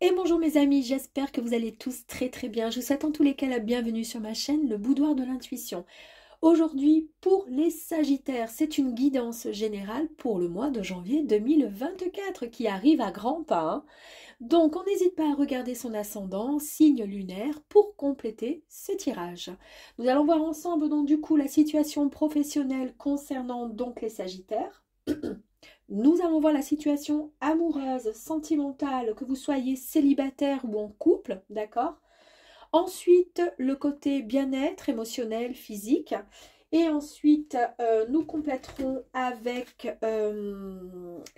Et bonjour mes amis, j'espère que vous allez tous très très bien. Je vous souhaite en tous les cas la bienvenue sur ma chaîne, le Boudoir de l'Intuition. Aujourd'hui, pour les Sagittaires, c'est une guidance générale pour le mois de janvier 2024 qui arrive à grands pas, hein. Donc on n'hésite pas à regarder son ascendant, signe lunaire, pour compléter ce tirage. Nous allons voir ensemble donc du coup la situation professionnelle concernant donc les Sagittaires. Nous allons voir la situation amoureuse, sentimentale, que vous soyez célibataire ou en couple, d'accord? Ensuite, le côté bien-être émotionnel, physique. Et ensuite, nous compléterons avec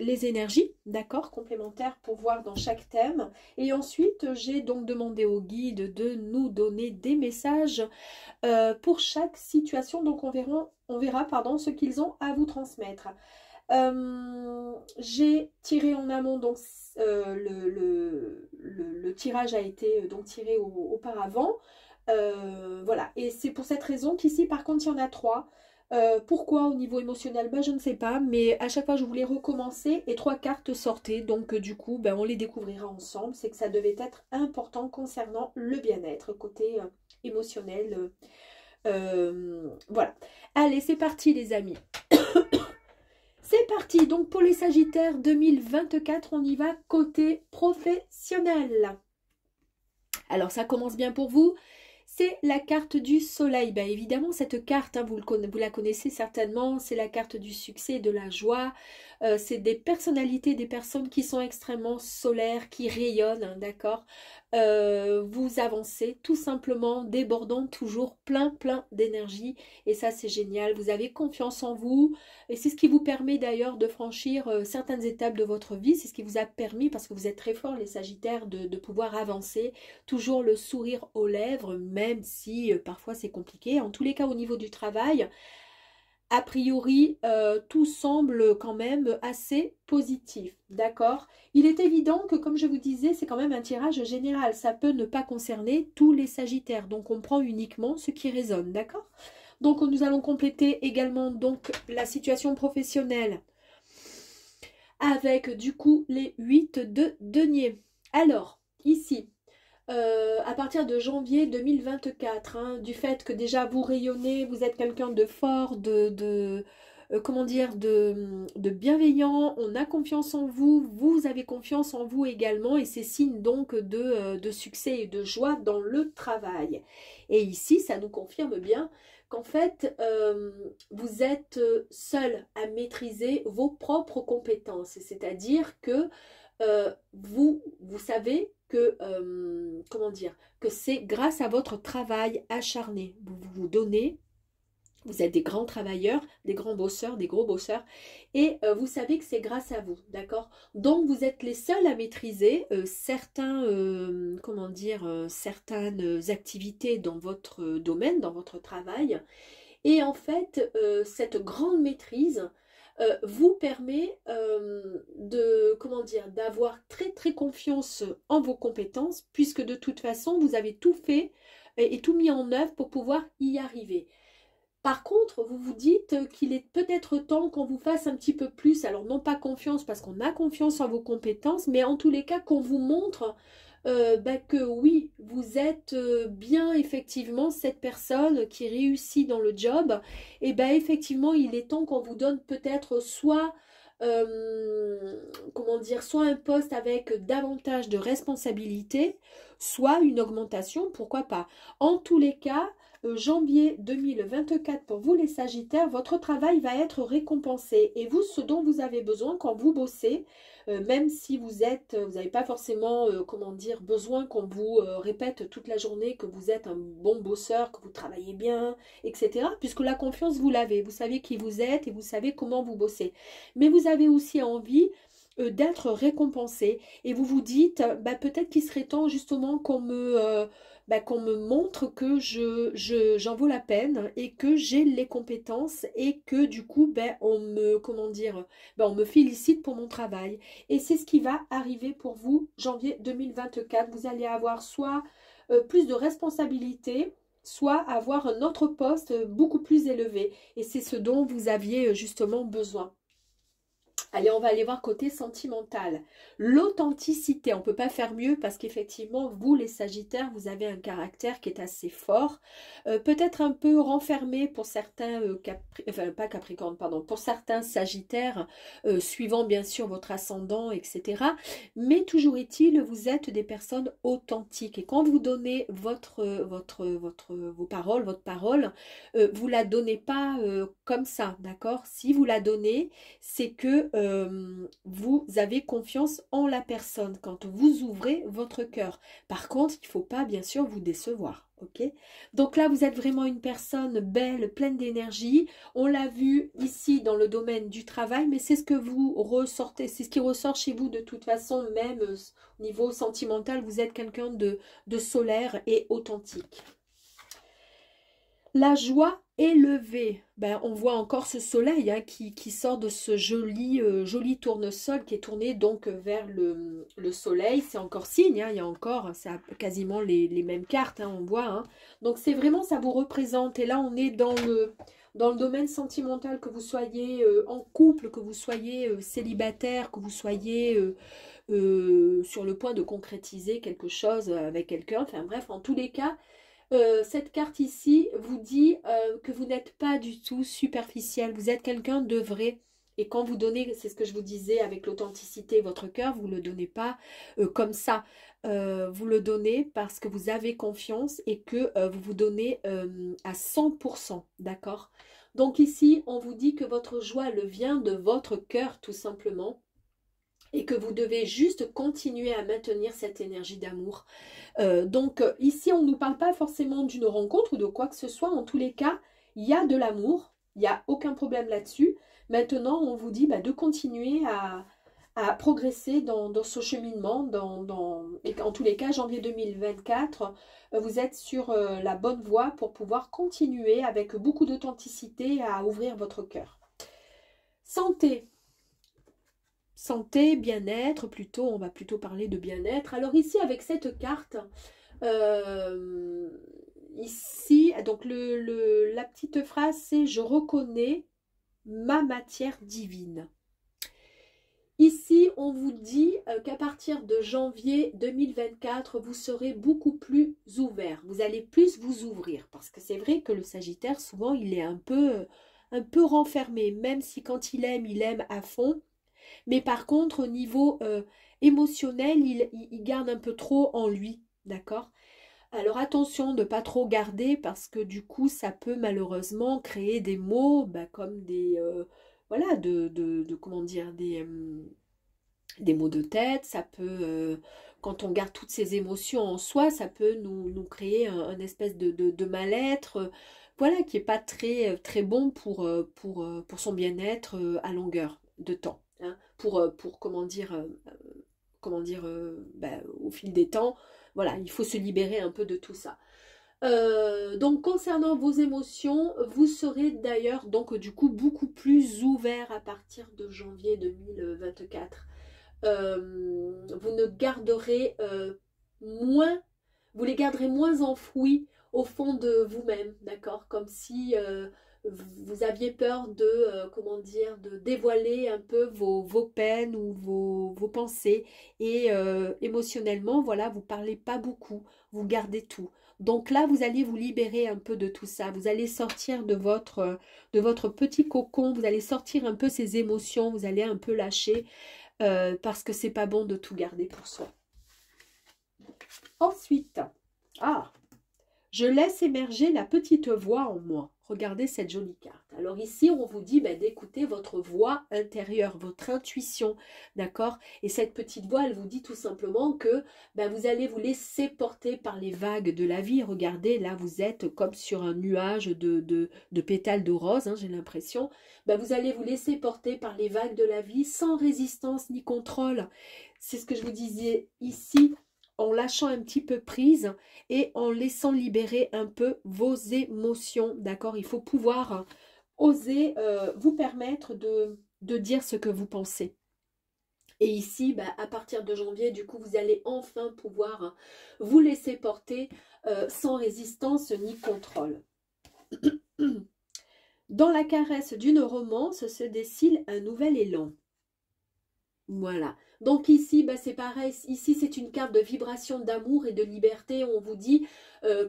les énergies, d'accord, complémentaires pour voir dans chaque thème. Et ensuite, j'ai donc demandé au guide de nous donner des messages pour chaque situation. Donc, on verra pardon, ce qu'ils ont à vous transmettre. J'ai tiré en amont, donc le tirage a été donc tiré auparavant. Voilà, et c'est pour cette raison qu'ici, par contre, il y en a trois. Pourquoi au niveau émotionnel? Ben, je ne sais pas, mais à chaque fois je voulais recommencer et trois cartes sortaient, donc du coup, ben, on les découvrira ensemble. C'est que ça devait être important concernant le bien-être, côté émotionnel. Voilà. Allez, c'est parti les amis. C'est parti, donc pour les Sagittaires 2024, on y va côté professionnel. Alors ça commence bien pour vous, c'est la carte du soleil. Ben évidemment, cette carte, hein, vous la connaissez certainement, c'est la carte du succès et de la joie. C'est des personnalités, des personnes qui sont extrêmement solaires, qui rayonnent, hein, d'accord. Vous avancez tout simplement, débordant toujours plein d'énergie. Et ça, c'est génial. Vous avez confiance en vous. Et c'est ce qui vous permet d'ailleurs de franchir certaines étapes de votre vie. C'est ce qui vous a permis, parce que vous êtes très forts, les Sagittaires, de pouvoir avancer. Toujours le sourire aux lèvres, même si parfois c'est compliqué. En tous les cas, au niveau du travail, a priori, tout semble quand même assez positif, d'accord? Il est évident que, comme je vous disais, c'est quand même un tirage général. Ça peut ne pas concerner tous les Sagittaires. Donc, on prend uniquement ce qui résonne, d'accord? Donc, nous allons compléter également donc la situation professionnelle avec, du coup, les 8 de denier. Alors, ici, à partir de janvier 2024, hein, du fait que déjà vous rayonnez, vous êtes quelqu'un de fort, comment dire, de bienveillant, on a confiance en vous, vous avez confiance en vous également, et c'est signe donc de succès et de joie dans le travail. Et ici, ça nous confirme bien qu'en fait, vous êtes seul à maîtriser vos propres compétences, c'est-à-dire que vous savez que, comment dire, que c'est grâce à votre travail acharné. Vous donnez, vous êtes des grands travailleurs, des grands bosseurs, des gros bosseurs, et vous savez que c'est grâce à vous, d'accord? Donc vous êtes les seuls à maîtriser comment dire, certaines activités dans votre domaine, dans votre travail, et en fait, cette grande maîtrise vous permet de, comment dire, d'avoir très confiance en vos compétences, puisque de toute façon, vous avez tout fait et tout mis en œuvre pour pouvoir y arriver. Par contre, vous vous dites qu'il est peut-être temps qu'on vous fasse un petit peu plus, alors non pas confiance parce qu'on a confiance en vos compétences, mais en tous les cas qu'on vous montre que oui, vous êtes bien effectivement cette personne qui réussit dans le job. Et effectivement, il est temps qu'on vous donne peut-être soit comment dire, soit un poste avec davantage de responsabilités, soit une augmentation, pourquoi pas. En tous les cas, janvier 2024 pour vous les Sagittaires, votre travail va être récompensé et vous, ce dont vous avez besoin quand vous bossez, même si vous n'avez pas forcément, comment dire, besoin qu'on vous répète toute la journée que vous êtes un bon bosseur, que vous travaillez bien, etc. Puisque la confiance, vous l'avez, vous savez qui vous êtes et vous savez comment vous bossez. Mais vous avez aussi envie d'être récompensé et vous vous dites peut-être qu'il serait temps justement qu'on me montre que j'en vaux la peine et que j'ai les compétences et que du coup on me, comment dire, on me félicite pour mon travail. Et c'est ce qui va arriver pour vous janvier 2024. Vous allez avoir soit plus de responsabilités, soit avoir un autre poste beaucoup plus élevé. Et c'est ce dont vous aviez justement besoin. Allez, on va aller voir côté sentimental. L'authenticité, on ne peut pas faire mieux parce qu'effectivement, vous les Sagittaires, vous avez un caractère qui est assez fort. Peut-être un peu renfermé pour certains, enfin pas Capricorne, pardon, pour certains Sagittaires, suivant bien sûr votre ascendant, etc. Mais toujours est-il, vous êtes des personnes authentiques. Et quand vous donnez vos paroles, votre parole, vous la donnez pas comme ça, d'accord? Si vous la donnez, c'est que vous avez confiance en la personne quand vous ouvrez votre cœur. Par contre, il ne faut pas bien sûr vous décevoir. Ok, donc là, vous êtes vraiment une personne belle, pleine d'énergie. On l'a vu ici dans le domaine du travail, mais c'est ce que vous ressortez, c'est ce qui ressort chez vous de toute façon, même au niveau sentimental, vous êtes quelqu'un de solaire et authentique. La joie élevée, ben, on voit encore ce soleil hein, qui sort de ce joli tournesol qui est tourné donc vers le soleil. C'est encore signe, hein, il y a encore, ça quasiment les mêmes cartes, hein, on voit. Hein. Donc c'est vraiment, ça vous représente. Et là, on est dans le domaine sentimental, que vous soyez en couple, que vous soyez célibataire, que vous soyez sur le point de concrétiser quelque chose avec quelqu'un. Enfin bref, en tous les cas, cette carte ici vous dit que vous n'êtes pas du tout superficiel, vous êtes quelqu'un de vrai. Et quand vous donnez, c'est ce que je vous disais avec l'authenticité, votre cœur, vous ne le donnez pas comme ça. Vous le donnez parce que vous avez confiance et que vous vous donnez à 100%, d'accord? Donc ici, on vous dit que votre joie le vient de votre cœur tout simplement et que vous devez juste continuer à maintenir cette énergie d'amour. Donc ici, on ne nous parle pas forcément d'une rencontre ou de quoi que ce soit. En tous les cas, il y a de l'amour, il n'y a aucun problème là-dessus. Maintenant, on vous dit de continuer à progresser dans ce cheminement. Et en tous les cas, janvier 2024, vous êtes sur la bonne voie pour pouvoir continuer avec beaucoup d'authenticité à ouvrir votre cœur. Santé. Santé, bien-être, plutôt, on va plutôt parler de bien-être. Alors ici, avec cette carte, ici, donc la petite phrase, c'est « Je reconnais ma matière divine ». Ici, on vous dit qu'à partir de janvier 2024, vous serez beaucoup plus ouvert. Vous allez plus vous ouvrir. Parce que c'est vrai que le Sagittaire, souvent, il est un peu renfermé. Même si quand il aime à fond. Mais par contre, au niveau émotionnel, il garde un peu trop en lui, d'accord? Alors attention de ne pas trop garder parce que du coup, ça peut malheureusement créer des mots comme des, voilà, comment dire, des maux de tête. Ça peut, quand on garde toutes ces émotions en soi, ça peut nous créer un espèce de mal-être, voilà, qui n'est pas très bon pour son bien-être à longueur de temps. Hein, pour comment dire, au fil des temps, voilà, il faut se libérer un peu de tout ça. Donc concernant vos émotions, vous serez d'ailleurs donc du coup beaucoup plus ouvert à partir de janvier 2024. Vous ne garderez moins, vous les garderez moins enfouis au fond de vous-même, d'accord? Comme si vous aviez peur de, comment dire, de dévoiler un peu vos peines ou vos pensées. Et émotionnellement, voilà, vous parlez pas beaucoup, vous gardez tout. Donc là, vous allez vous libérer un peu de tout ça. Vous allez sortir de votre petit cocon, vous allez sortir un peu ces émotions, vous allez un peu lâcher parce que c'est pas bon de tout garder pour soi. Ensuite, je laisse émerger la petite voix en moi. Regardez cette jolie carte. Alors ici, on vous dit d'écouter votre voix intérieure, votre intuition, d'accord? Et cette petite voix, elle vous dit tout simplement que vous allez vous laisser porter par les vagues de la vie. Regardez, là, vous êtes comme sur un nuage de pétales de rose, hein, j'ai l'impression. Vous allez vous laisser porter par les vagues de la vie sans résistance ni contrôle. C'est ce que je vous disais ici, en lâchant un petit peu prise et en laissant libérer un peu vos émotions, d'accord? Il faut pouvoir oser vous permettre de dire ce que vous pensez. Et ici, à partir de janvier, du coup, vous allez enfin pouvoir vous laisser porter sans résistance ni contrôle. Dans la caresse d'une romance se dessine un nouvel élan. Voilà. Donc ici, bah, c'est pareil. Ici, c'est une carte de vibration d'amour et de liberté. On vous dit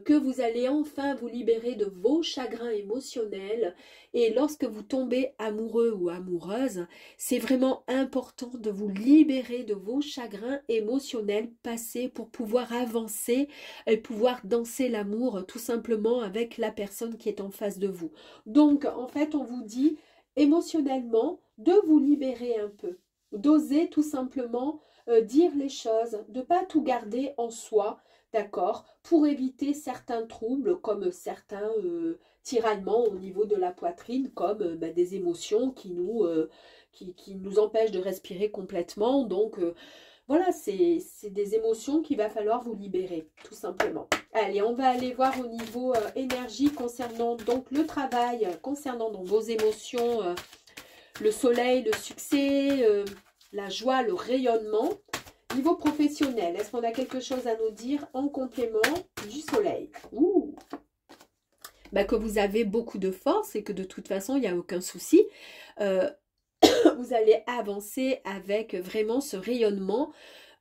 que vous allez enfin vous libérer de vos chagrins émotionnels. Et lorsque vous tombez amoureux ou amoureuse, c'est vraiment important de vous libérer de vos chagrins émotionnels passés pour pouvoir avancer et pouvoir danser l'amour tout simplement avec la personne qui est en face de vous. Donc, en fait, on vous dit émotionnellement de vous libérer un peu, d'oser tout simplement dire les choses, de ne pas tout garder en soi, d'accord, pour éviter certains troubles comme certains tiraillements au niveau de la poitrine, comme bah, des émotions qui nous empêchent de respirer complètement. Donc voilà, c'est des émotions qu'il va falloir vous libérer, tout simplement. Allez, on va aller voir au niveau énergie concernant donc le travail, concernant donc, vos émotions, le soleil, le succès, la joie, le rayonnement. Niveau professionnel, est-ce qu'on a quelque chose à nous dire en complément du soleil? Ouh. Bah, que vous avez beaucoup de force et que de toute façon, il n'y a aucun souci. Vous allez avancer avec vraiment ce rayonnement.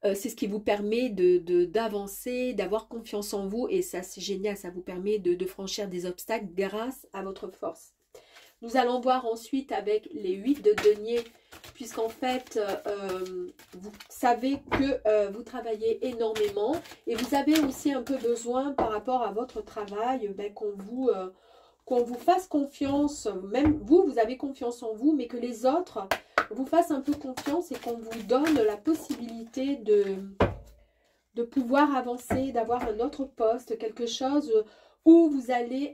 C'est ce qui vous permet d'avancer, d'avoir confiance en vous. Et ça, c'est génial. Ça vous permet de franchir des obstacles grâce à votre force. Nous allons voir ensuite avec les 8 de denier, puisqu'en fait, vous savez que vous travaillez énormément et vous avez aussi un peu besoin par rapport à votre travail ben, qu'on vous fasse confiance. Même vous, vous avez confiance en vous, mais que les autres vous fassent un peu confiance et qu'on vous donne la possibilité de pouvoir avancer, d'avoir un autre poste, quelque chose où vous allez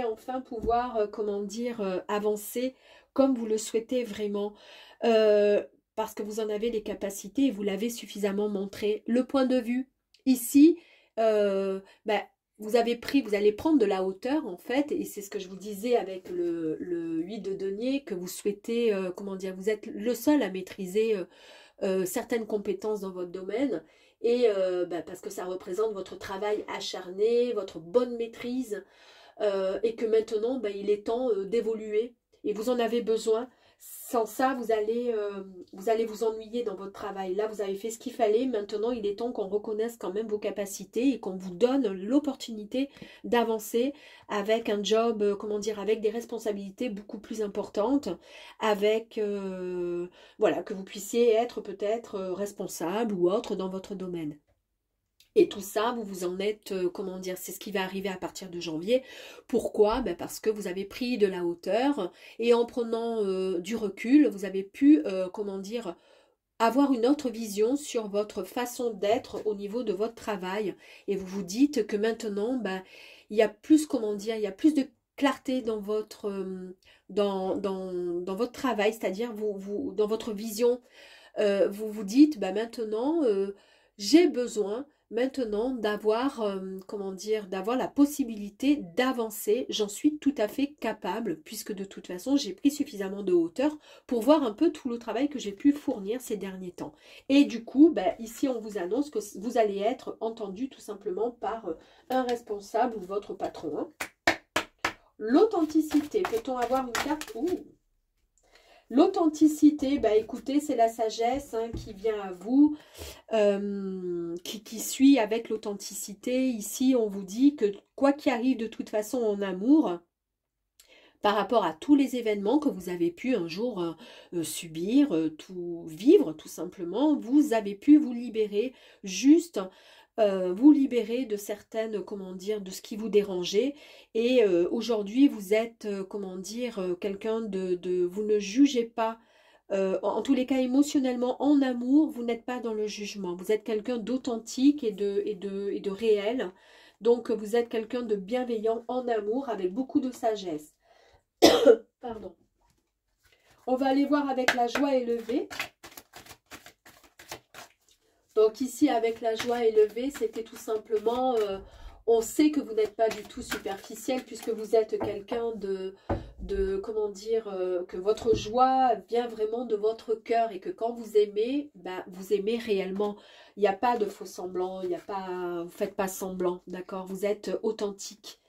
enfin pouvoir, comment dire, avancer comme vous le souhaitez vraiment. Parce que vous en avez les capacités et vous l'avez suffisamment montré. Le point de vue, ici, ben, vous allez prendre de la hauteur en fait, et c'est ce que je vous disais avec le 8 de denier, que vous souhaitez, comment dire, vous êtes le seul à maîtriser certaines compétences dans votre domaine, et ben, parce que ça représente votre travail acharné, votre bonne maîtrise, et que maintenant, ben, il est temps d'évoluer et vous en avez besoin. Sans ça, vous allez vous ennuyer dans votre travail. Là, vous avez fait ce qu'il fallait. Maintenant, il est temps qu'on reconnaisse quand même vos capacités et qu'on vous donne l'opportunité d'avancer avec un job, comment dire, avec des responsabilités beaucoup plus importantes, avec, voilà, que vous puissiez être peut-être responsable ou autre dans votre domaine. Et tout ça, vous vous en êtes, comment dire, c'est ce qui va arriver à partir de janvier. Pourquoi? Ben parce que vous avez pris de la hauteur et en prenant du recul, vous avez pu, comment dire, avoir une autre vision sur votre façon d'être au niveau de votre travail. Et vous vous dites que maintenant, ben, il y a plus, comment dire, il y a plus de clarté dans votre, dans votre travail, c'est-à-dire dans votre vision. Vous vous dites, ben, maintenant, j'ai besoin maintenant d'avoir, comment dire, d'avoir la possibilité d'avancer. J'en suis tout à fait capable, puisque de toute façon, j'ai pris suffisamment de hauteur pour voir un peu tout le travail que j'ai pu fournir ces derniers temps. Et du coup, ben, ici, on vous annonce que vous allez être entendu tout simplement par un responsable ou votre patron. Hein. L'authenticité, peut-on avoir une carte? Ouh. L'authenticité, bah écoutez, c'est la sagesse hein, qui vient à vous, qui suit avec l'authenticité. Ici, on vous dit que quoi qu'il arrive de toute façon en amour, par rapport à tous les événements que vous avez pu un jour subir, tout vivre tout simplement, vous avez pu vous libérer juste vous libérer de certaines, comment dire, de ce qui vous dérangeait. Et aujourd'hui, vous êtes, comment dire, quelqu'un vous ne jugez pas, en tous les cas émotionnellement, en amour, vous n'êtes pas dans le jugement. Vous êtes quelqu'un d'authentique et de réel. Donc, vous êtes quelqu'un de bienveillant en amour avec beaucoup de sagesse. Pardon. On va aller voir avec la joie élevée. Donc ici, avec la joie élevée, c'était tout simplement, on sait que vous n'êtes pas du tout superficiel puisque vous êtes quelqu'un comment dire, que votre joie vient vraiment de votre cœur et que quand vous aimez, bah, vous aimez réellement. Il n'y a pas de faux semblant, vous ne faites pas semblant, d'accord? Vous êtes authentique,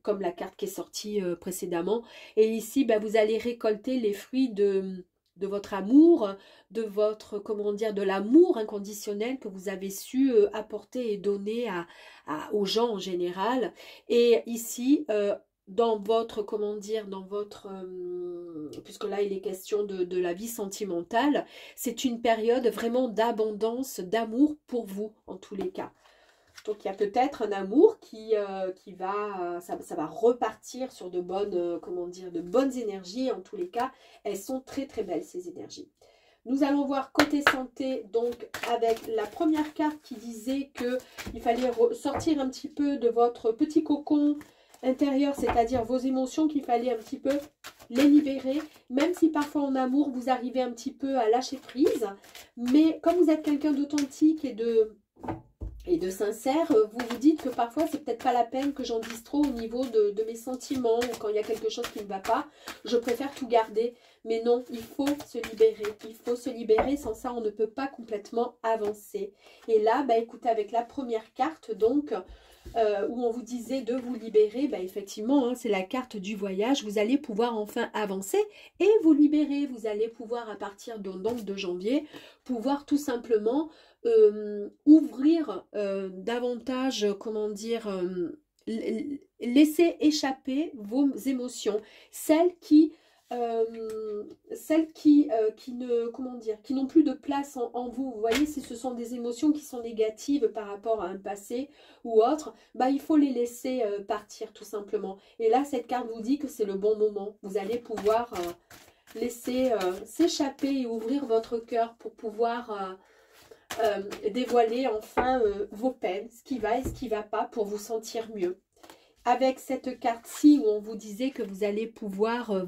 comme la carte qui est sortie précédemment. Et ici, bah, vous allez récolter les fruits de votre amour, de votre, comment dire, de l'amour inconditionnel que vous avez su apporter et donner aux gens en général. Et ici, dans votre, comment dire, dans votre, puisque là il est question de la vie sentimentale, c'est une période vraiment d'abondance, d'amour pour vous en tous les cas. Donc il y a peut-être un amour qui va, ça va repartir sur de bonnes, comment dire, de bonnes énergies. En tous les cas, elles sont très très belles ces énergies. Nous allons voir côté santé, donc avec la première carte qui disait qu'il fallait sortir un petit peu de votre petit cocon intérieur, c'est-à-dire vos émotions, qu'il fallait un petit peu les libérer, même si parfois en amour vous arrivez un petit peu à lâcher prise. Mais comme vous êtes quelqu'un d'authentique et de sincère, vous vous dites que parfois c'est peut-être pas la peine que j'en dise trop au niveau de mes sentiments, ou quand il y a quelque chose qui ne va pas, je préfère tout garder. Mais non, il faut se libérer, il faut se libérer, sans ça on ne peut pas complètement avancer. Et là, bah, écoutez, avec la première carte donc, où on vous disait de vous libérer, bah, effectivement, hein, c'est la carte du voyage, vous allez pouvoir enfin avancer et vous libérer. Vous allez pouvoir à partir donc de janvier, pouvoir tout simplement ouvrir davantage, comment dire, laisser échapper vos émotions, qui ne, comment dire, qui n'ont plus de place en vous. Vous voyez, si ce sont des émotions qui sont négatives par rapport à un passé ou autre, bah, il faut les laisser partir tout simplement. Et là, cette carte vous dit que c'est le bon moment. Vous allez pouvoir laisser s'échapper et ouvrir votre cœur pour pouvoir dévoiler enfin vos peines, ce qui va et ce qui ne va pas pour vous sentir mieux. Avec cette carte-ci où on vous disait que vous allez pouvoir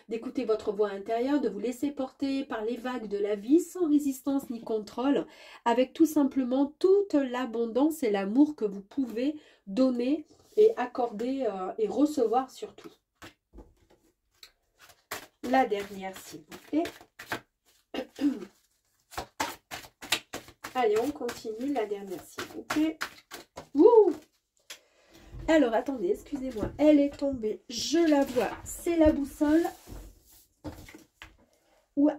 d'écouter votre voix intérieure, de vous laisser porter par les vagues de la vie sans résistance ni contrôle, avec tout simplement toute l'abondance et l'amour que vous pouvez donner et accorder et recevoir surtout. La dernière, s'il vous plaît. Allez, on continue. La dernière, s'il vous plaît. Ouh! Alors, attendez, excusez-moi. Elle est tombée. Je la vois. C'est la boussole. Ouais.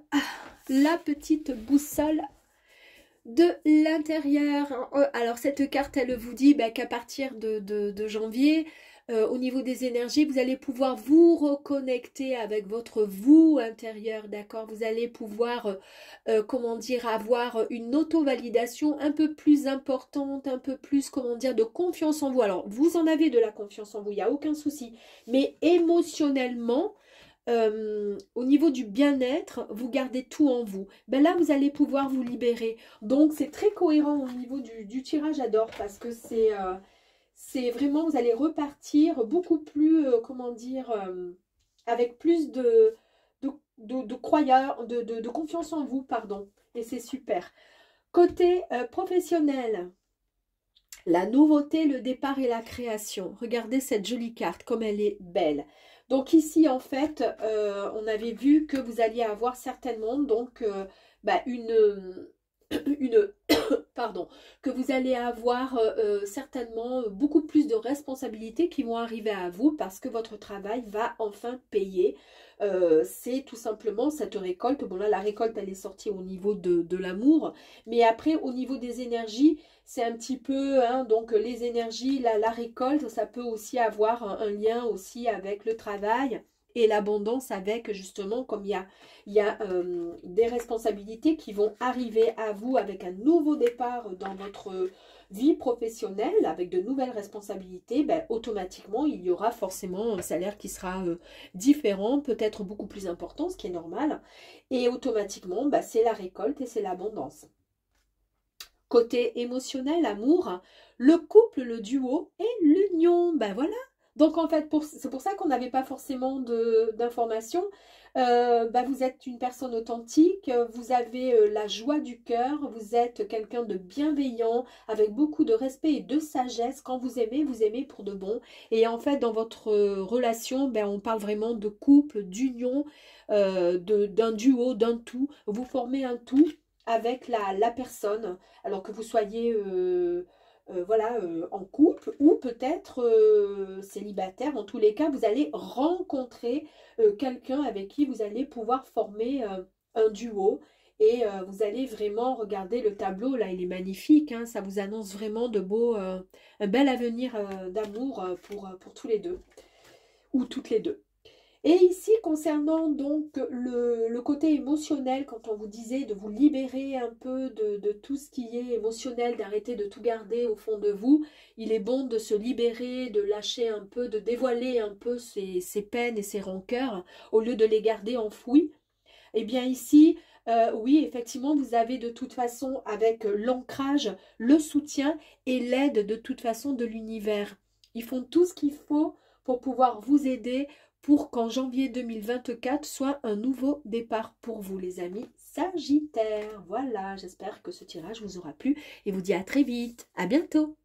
La petite boussole de l'intérieur. Alors, cette carte, elle vous dit qu'à partir de janvier, au niveau des énergies, vous allez pouvoir vous reconnecter avec votre vous intérieur, d'accord? Vous allez pouvoir, comment dire, avoir une auto-validation un peu plus importante, un peu plus, comment dire, de confiance en vous. Alors, vous en avez de la confiance en vous, il n'y a aucun souci. Mais émotionnellement, au niveau du bien-être, vous gardez tout en vous. Ben là, vous allez pouvoir vous libérer. Donc, c'est très cohérent au niveau du tirage à d'or parce que c'est vraiment, vous allez repartir beaucoup plus, comment dire, avec plus de confiance en vous, pardon. Et c'est super. Côté professionnel, la nouveauté, le départ et la création. Regardez cette jolie carte, comme elle est belle. Donc ici, en fait, on avait vu que vous alliez avoir certainement donc pardon, que vous allez avoir certainement beaucoup plus de responsabilités qui vont arriver à vous parce que votre travail va enfin payer. C'est tout simplement cette récolte. Bon là, la récolte, elle est sortie au niveau de l'amour. Mais après, au niveau des énergies, c'est un petit peu, hein, donc les énergies, la récolte, ça peut aussi avoir un lien aussi avec le travail et l'abondance avec justement, comme il y a des responsabilités qui vont arriver à vous avec un nouveau départ dans votre vie professionnelle, avec de nouvelles responsabilités, automatiquement, il y aura forcément un salaire qui sera différent, peut-être beaucoup plus important, ce qui est normal. Et automatiquement, c'est la récolte et c'est l'abondance. Côté émotionnel, amour, le couple, le duo et l'union, voilà. Donc en fait, c'est pour ça qu'on n'avait pas forcément d'informations. Vous êtes une personne authentique, vous avez la joie du cœur, vous êtes quelqu'un de bienveillant, avec beaucoup de respect et de sagesse. Quand vous aimez pour de bon. Et en fait, dans votre relation, on parle vraiment de couple, d'union, d'un duo, d'un tout. Vous formez un tout avec la personne, alors que vous soyez voilà, en couple ou peut-être célibataire. En tous les cas, vous allez rencontrer quelqu'un avec qui vous allez pouvoir former un duo. Et vous allez vraiment regarder le tableau, là, il est magnifique, hein, ça vous annonce vraiment un bel avenir d'amour pour tous les deux, ou toutes les deux. Et ici, concernant donc le côté émotionnel, quand on vous disait de vous libérer un peu de tout ce qui est émotionnel, d'arrêter de tout garder au fond de vous, il est bon de se libérer, de lâcher un peu, de dévoiler un peu ses peines et ses rancœurs, au lieu de les garder enfouies. Eh bien ici, oui, effectivement, vous avez de toute façon, avec l'ancrage, le soutien et l'aide de toute façon de l'univers. Ils font tout ce qu'il faut pour pouvoir vous aider pour qu'en janvier 2024 soit un nouveau départ pour vous, les amis Sagittaires. Voilà, j'espère que ce tirage vous aura plu et vous dis à très vite. À bientôt.